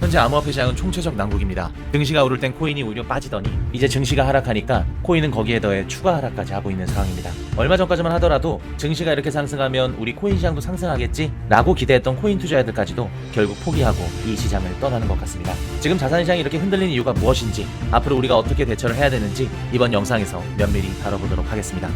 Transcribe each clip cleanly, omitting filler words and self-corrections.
현재 암호화폐 시장은 총체적 난국입니다. 증시가 오를 땐 코인이 오히려 빠지더니 이제 증시가 하락하니까 코인은 거기에 더해 추가 하락까지 하고 있는 상황입니다. 얼마 전까지만 하더라도 증시가 이렇게 상승하면 우리 코인 시장도 상승하겠지? 라고 기대했던 코인 투자자들까지도 결국 포기하고 이 시장을 떠나는 것 같습니다. 지금 자산시장이 이렇게 흔들리는 이유가 무엇인지, 앞으로 우리가 어떻게 대처를 해야 되는지 이번 영상에서 면밀히 다뤄보도록 하겠습니다.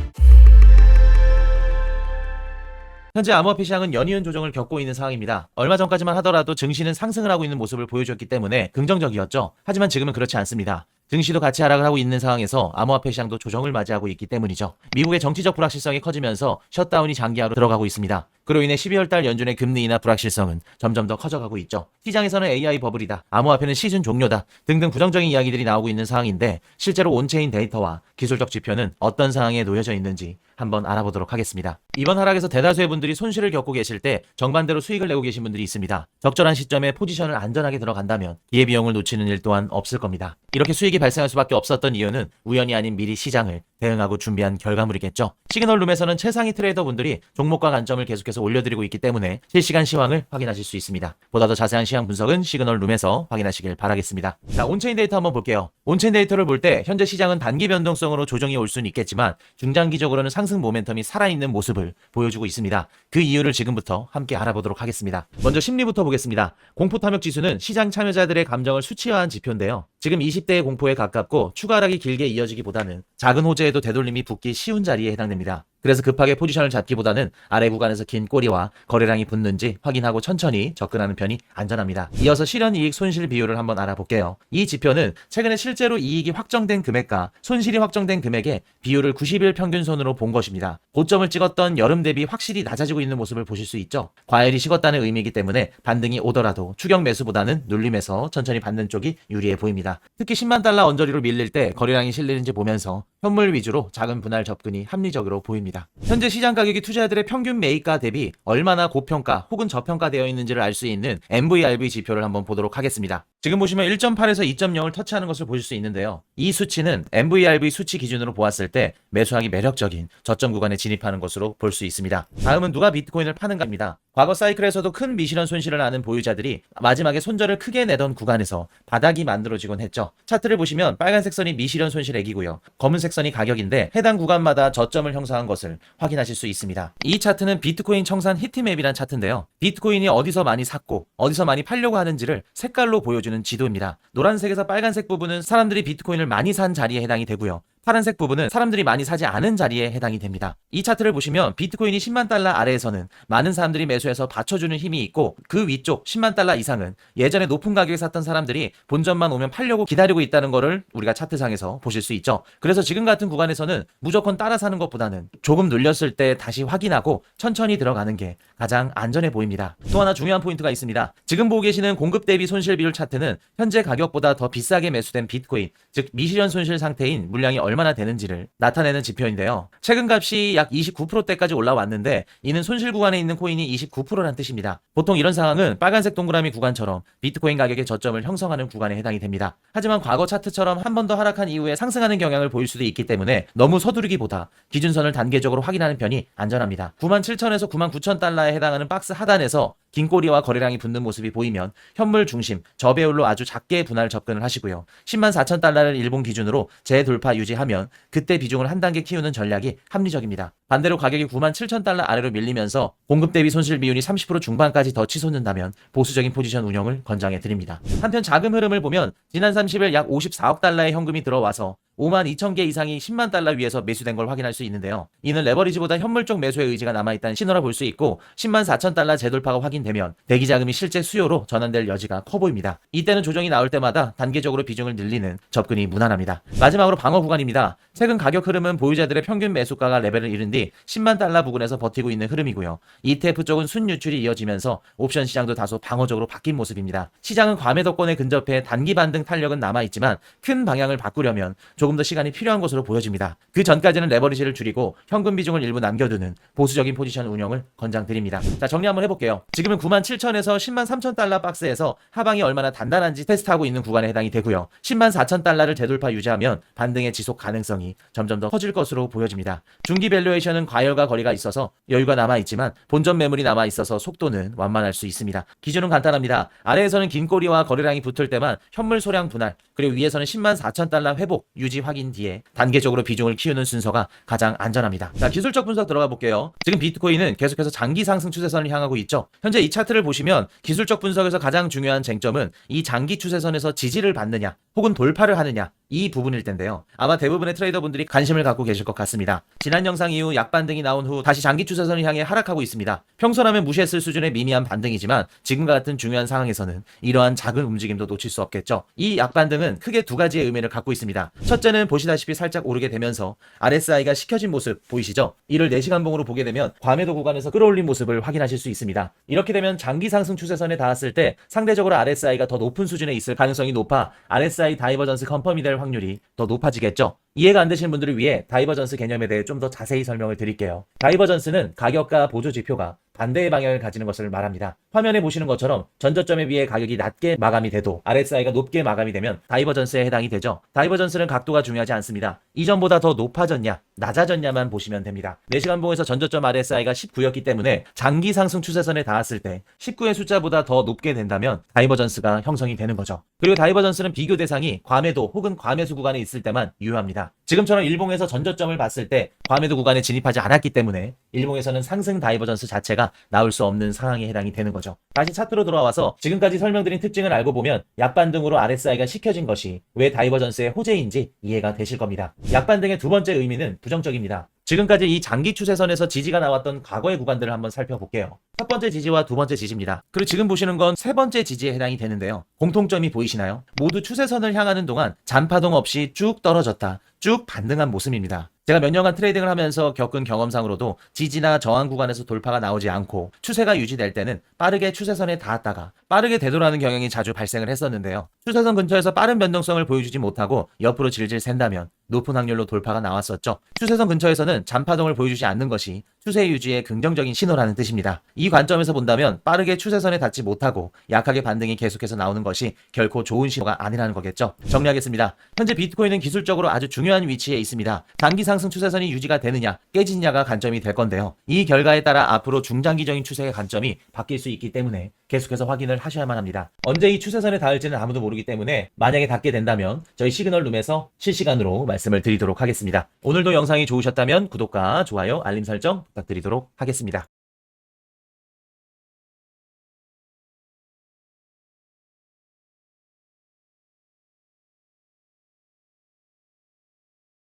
현재 암호화폐 시장은 연이은 조정을 겪고 있는 상황입니다. 얼마 전까지만 하더라도 증시는 상승을 하고 있는 모습을 보여줬기 때문에 긍정적이었죠. 하지만 지금은 그렇지 않습니다. 증시도 같이 하락을 하고 있는 상황에서 암호화폐 시장도 조정을 맞이하고 있기 때문이죠. 미국의 정치적 불확실성이 커지면서 셧다운이 장기화로 들어가고 있습니다. 그로 인해 12월달 연준의 금리 인하 불확실성은 점점 더 커져가고 있죠. 시장에서는 AI 버블이다, 암호화폐는 시즌 종료다 등등 부정적인 이야기들이 나오고 있는 상황인데, 실제로 온체인 데이터와 기술적 지표는 어떤 상황에 놓여져 있는지 한번 알아보도록 하겠습니다. 이번 하락에서 대다수의 분들이 손실을 겪고 계실 때 정반대로 수익을 내고 계신 분들이 있습니다. 적절한 시점에 포지션을 안전하게 들어간다면 기회비용을 놓치는 일 또한 없을 겁니다. 이렇게 수익이 발생할 수밖에 없었던 이유는 우연이 아닌 미리 시장을 대응하고 준비한 결과물이겠죠. 시그널룸에서는 최상위 트레이더 분들이 종목과 관점을 계속해서 올려드리고 있기 때문에 실시간 시황을 확인하실 수 있습니다. 보다 더 자세한 시황 분석은 시그널룸에서 확인하시길 바라겠습니다. 자, 온체인 데이터 한번 볼게요. 온체인 데이터를 볼 때 현재 시장은 단기 변동성으로 조정이 올 수는 있겠지만 중장기적으로는 상승 모멘텀이 살아있는 모습을 보여주고 있습니다. 그 이유를 지금부터 함께 알아보도록 하겠습니다. 먼저 심리부터 보겠습니다. 공포 탐욕 지수는 시장 참여자들의 감정을 수치화한 지표인데요. 지금 20대의 공포에 가깝고 추가 하락이 길게 이어지기보다는 작은 호재에도 되돌림이 붙기 쉬운 자리에 해당됩니다. 그래서 급하게 포지션을 잡기보다는 아래 구간에서 긴 꼬리와 거래량이 붙는지 확인하고 천천히 접근하는 편이 안전합니다. 이어서 실현이익 손실 비율을 한번 알아볼게요. 이 지표는 최근에 실제로 이익이 확정된 금액과 손실이 확정된 금액의 비율을 90일 평균선으로 본 것입니다. 고점을 찍었던 여름 대비 확실히 낮아지고 있는 모습을 보실 수 있죠. 과열이 식었다는 의미이기 때문에 반등이 오더라도 추격 매수보다는 눌림에서 천천히 받는 쪽이 유리해 보입니다. 특히 10만 달러 언저리로 밀릴 때 거래량이 실리는지 보면서 현물 위주로 작은 분할 접근이 합리적으로 보입니다. 현재 시장 가격이 투자자들의 평균 매입가 대비 얼마나 고평가 혹은 저평가되어 있는지를 알 수 있는 MVRV 지표를 한번 보도록 하겠습니다. 지금 보시면 1.8에서 2.0을 터치하는 것을 보실 수 있는데요. 이 수치는 MVRV 수치 기준으로 보았을 때 매수하기 매력적인 저점 구간에 진입하는 것으로 볼 수 있습니다. 다음은 누가 비트코인을 파는가입니다. 과거 사이클에서도 큰 미실현 손실을 하는 보유자들이 마지막에 손절을 크게 내던 구간에서 바닥이 만들어지곤 했죠. 차트를 보시면 빨간색 선이 미실현 손실액이고요. 검은색 선이 가격인데 해당 구간마다 저점을 형성한 것을 확인하실 수 있습니다. 이 차트는 비트코인 청산 히트맵이란 차트인데요. 비트코인이 어디서 많이 샀고 어디서 많이 팔려고 하는지를 색깔로 보여주는 지도입니다. 노란색에서 빨간색 부분은 사람들이 비트코인을 많이 산 자리에 해당이 되고요. 파란색 부분은 사람들이 많이 사지 않은 자리에 해당이 됩니다. 이 차트를 보시면 비트코인이 10만 달러 아래에서는 많은 사람들이 매수해서 받쳐주는 힘이 있고, 그 위쪽 10만 달러 이상은 예전에 높은 가격에 샀던 사람들이 본전만 오면 팔려고 기다리고 있다는 거를 우리가 차트상에서 보실 수 있죠. 그래서 지금 같은 구간에서는 무조건 따라 사는 것보다는 조금 눌렸을 때 다시 확인하고 천천히 들어가는 게 가장 안전해 보입니다. 또 하나 중요한 포인트가 있습니다. 지금 보고 계시는 공급 대비 손실 비율 차트는 현재 가격보다 더 비싸게 매수된 비트코인, 즉 미실현 손실 상태인 물량이 얼마나 되는지를 나타내는 지표인데요. 최근 값이 약 29%대까지 올라왔는데 이는 손실 구간에 있는 코인이 29%란 뜻입니다. 보통 이런 상황은 빨간색 동그라미 구간처럼 비트코인 가격의 저점을 형성하는 구간에 해당이 됩니다. 하지만 과거 차트처럼 한 번 더 하락한 이후에 상승하는 경향을 보일 수도 있기 때문에 너무 서두르기보다 기준선을 단계적으로 확인하는 편이 안전합니다. 97,000에서 99,000달러에 해당하는 박스 하단에서 긴 꼬리와 거래량이 붙는 모습이 보이면 현물 중심, 저배율로 아주 작게 분할 접근을 하시고요. 104,000달러를 일본 기준으로 재돌파 유지하면 그때 비중을 한 단계 키우는 전략이 합리적입니다. 반대로 가격이 97,000달러 아래로 밀리면서 공급 대비 손실 비율이 30% 중반까지 더 치솟는다면 보수적인 포지션 운영을 권장해 드립니다. 한편 자금 흐름을 보면 지난 30일 약 54억 달러의 현금이 들어와서 52,000개 이상이 10만 달러 위에서 매수된 걸 확인할 수 있는데요. 이는 레버리지보다 현물 쪽 매수의 의지가 남아있다는 신호라 볼 수 있고, 104,000달러 재돌파가 확인되면 대기 자금이 실제 수요로 전환될 여지가 커 보입니다. 이때는 조정이 나올 때마다 단계적으로 비중을 늘리는 접근이 무난합니다. 마지막으로 방어 구간입니다. 최근 가격 흐름은 보유자들의 평균 매수가가 레벨을 이룬 뒤 10만 달러 부근에서 버티고 있는 흐름이고요. ETF 쪽은 순유출이 이어지면서 옵션 시장도 다소 방어적으로 바뀐 모습입니다. 시장은 과매도권에 근접해 단기 반등 탄력은 남아있지만 큰 방향을 바꾸려면 조금 조금 더 시간이 필요한 것으로 보여집니다. 그 전까지는 레버리지를 줄이고 현금 비중을 일부 남겨두는 보수적인 포지션 운영을 권장드립니다. 자, 정리 한번 해볼게요. 지금은 97,000에서 103,000달러 박스에서 하방이 얼마나 단단한지 테스트하고 있는 구간에 해당이 되고요. 104,000달러를 재돌파 유지하면 반등의 지속 가능성이 점점 더 커질 것으로 보여집니다. 중기 밸류에이션은 과열과 거리가 있어서 여유가 남아있지만 본전 매물이 남아있어서 속도는 완만할 수 있습니다. 기준은 간단합니다. 아래에서는 긴 꼬리와 거래량이 붙을 때만 현물 소량 분할, 그리고 위에서는 104,000달러 회복 유지 확인 뒤에 단계적으로 비중을 키우는 순서가 가장 안전합니다. 자, 기술적 분석 들어가 볼게요. 지금 비트코인은 계속해서 장기 상승 추세선을 향하고 있죠. 현재 이 차트를 보시면 기술적 분석에서 가장 중요한 쟁점은 이 장기 추세선에서 지지를 받느냐 혹은 돌파를 하느냐, 이 부분일 텐데요. 아마 대부분의 트레이더분들이 관심을 갖고 계실 것 같습니다. 지난 영상 이후 약반등이 나온 후 다시 장기 추세선을 향해 하락하고 있습니다. 평소라면 무시했을 수준의 미미한 반등이지만 지금과 같은 중요한 상황에서는 이러한 작은 움직임도 놓칠 수 없겠죠. 이 약반등은 크게 두 가지의 의미를 갖고 있습니다. 첫째는 보시다시피 살짝 오르게 되면서 RSI가 식혀진 모습 보이시죠? 이를 4시간 봉으로 보게 되면 과매도 구간에서 끌어올린 모습을 확인하실 수 있습니다. 이렇게 되면 장기 상승 추세선에 닿았을 때 상대적으로 RSI가 더 높은 수준에 있을 가능성이 높아 RSI 다이버전스 컨펌이 될 확률이 더 높아지겠죠. 이해가 안 되시는 분들을 위해 다이버전스 개념에 대해 좀 더 자세히 설명을 드릴게요. 다이버전스는 가격과 보조 지표가 반대의 방향을 가지는 것을 말합니다. 화면에 보시는 것처럼 전저점에 비해 가격이 낮게 마감이 돼도 RSI가 높게 마감이 되면 다이버전스에 해당이 되죠. 다이버전스는 각도가 중요하지 않습니다. 이전보다 더 높아졌냐 낮아졌냐만 보시면 됩니다. 4시간 봉에서 전저점 RSI가 19였기 때문에 장기 상승 추세선에 닿았을 때 19의 숫자보다 더 높게 된다면 다이버전스가 형성이 되는 거죠. 그리고 다이버전스는 비교 대상이 과매도 혹은 과매수 구간에 있을 때만 유효합니다. 지금처럼 일봉에서 전저점을 봤을 때 과매도 구간에 진입하지 않았기 때문에 일봉에서는 상승 다이버전스 자체가 나올 수 없는 상황에 해당이 되는 거죠. 다시 차트로 돌아와서 지금까지 설명드린 특징을 알고 보면 약반등으로 RSI가 식혀진 것이 왜 다이버전스의 호재인지 이해가 되실 겁니다. 약반등의 두 번째 의미는 부정적입니다. 지금까지 이 장기 추세선에서 지지가 나왔던 과거의 구간들을 한번 살펴볼게요. 첫 번째 지지와 두 번째 지지입니다. 그리고 지금 보시는 건 세 번째 지지에 해당이 되는데요. 공통점이 보이시나요? 모두 추세선을 향하는 동안 잔파동 없이 쭉 떨어졌다, 쭉 반등한 모습입니다. 제가 몇 년간 트레이딩을 하면서 겪은 경험상으로도 지지나 저항 구간에서 돌파가 나오지 않고 추세가 유지될 때는 빠르게 추세선에 닿았다가 빠르게 되돌아가는 경향이 자주 발생을 했었는데요. 추세선 근처에서 빠른 변동성을 보여주지 못하고 옆으로 질질 샌다면 높은 확률로 돌파가 나왔었죠. 추세선 근처에서는 잔파동을 보여주지 않는 것이 추세 유지의 긍정적인 신호라는 뜻입니다. 이 관점에서 본다면 빠르게 추세선에 닿지 못하고 약하게 반등이 계속해서 나오는 것이 결코 좋은 신호가 아니라는 거겠죠. 정리하겠습니다. 현재 비트코인은 기술적으로 아주 중요한 위치에 있습니다. 단기 상승 추세선이 유지가 되느냐 깨지느냐가 관점이 될 건데요. 이 결과에 따라 앞으로 중장기적인 추세의 관점이 바뀔 수 있기 때문에 계속해서 확인을 하셔야만 합니다. 언제 이 추세선에 닿을지는 아무도 모르기 때문에 만약에 닿게 된다면 저희 시그널룸에서 실시간으로 말씀을 드리도록 하겠습니다. 오늘도 영상이 좋으셨다면 구독과 좋아요, 알림 설정 부탁드리도록 하겠습니다.